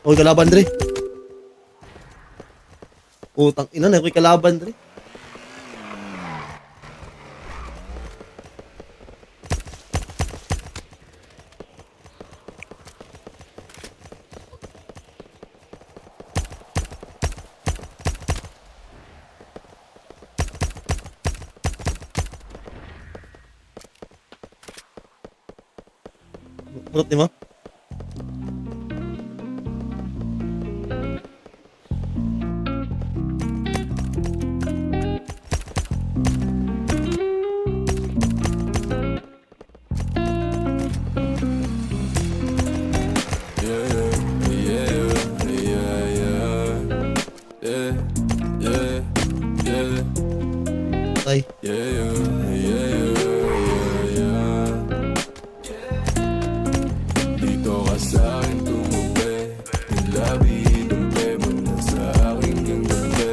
Oy, kalaban dre. Utang ina na, ako'y kalaban dre. Murot ni mo? Ay. Dito ka sa'kin tumubi, yung labi, dumpe mo na sa'kin kang gabi.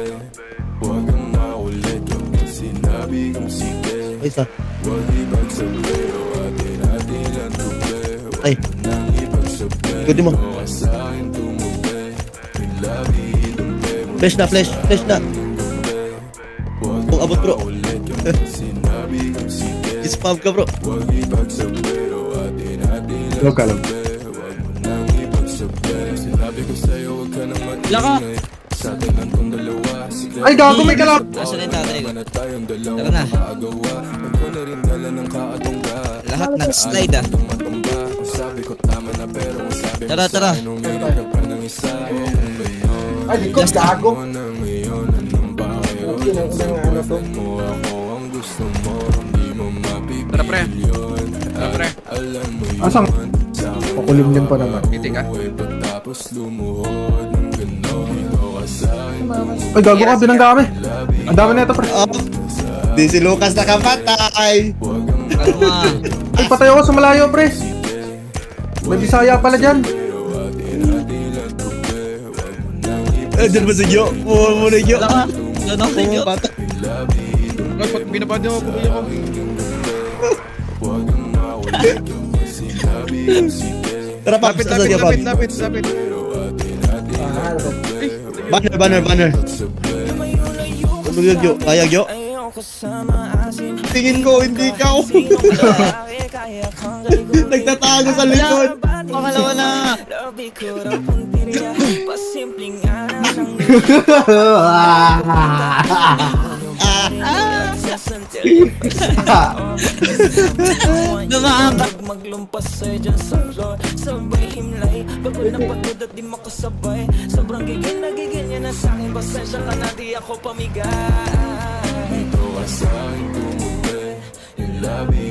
Huwag kang makulit kapag sinabi kong sige. Ay, sa. Huwag ipagsabi o atin lang tubi. Ay. Huwag mo nang ipagsabi. Gudi mo. Dito ka sa'kin tumubi, yung labi, dumpe mo Flash na, flash. Flash na. Huwag Kung abot, bro. makulit kapag sinabi kong sige. Spam ka, bro. Huwag ipagsabi o atin lang Huwag ka lang. Huwag mo nang ipagsabi. Sinabi ko sa'yo huwag ka nang Laka! maingay. Sa atin lang tong dalawa. Ay, gago, may kalab! Nasaan na yung tatay ko? Na tayong dalawa Tara na. makagawa. Huwag ko na rin dala ng kaatongga. Lahat nag-slide ah. Tumatumba. Kung sabi ko tama na pero kung sabi mo Tara, tara. sa'kin uminig ka pa ng isa. O kung gayon. Ay, likod, gago! Ako na ngayon, anong bayo? Sabuhan mo ako ang gusto mo. Hindi mo Tara, pre. mapipil yun. Tara, pre. Alam mo yun. Asang? Pakulimlim pa naman. Ngiti ka. Pagkatapos lumuhod ng gano'n. Dito ka sa'kin tumubi. Ay, gago ka, binangga kami. Ang dami na ito, pre. Oh. Di si Lucas nakapatay. Kalma. Ay, patay ako sa malayo, pre. May Bisaya pala dyan. Eh, dyan ba si Gyo? Mo na Gyo. Laka. Gano'n sa inyo? Bata. Ay, binabad niyo ako. Pukuya ko. Tara pa, Lapit, sa lapit, Gyo pa. lapit, lapit, lapit. Banner, banner. Ano yun, Gyo? Kaya, Gyo? Tingin ko, hindi ikaw. Nagtatago sa likod. Pangalawa na. Dumahaba. Maglumpas sa'yo dyan sa floor. Sabay himlay, bago na pagod at di makasabay. Sobrang gigil na sa'kin. Pasensya ka na di ako pamigay. Dito ka sa'kin tumubi, yung labi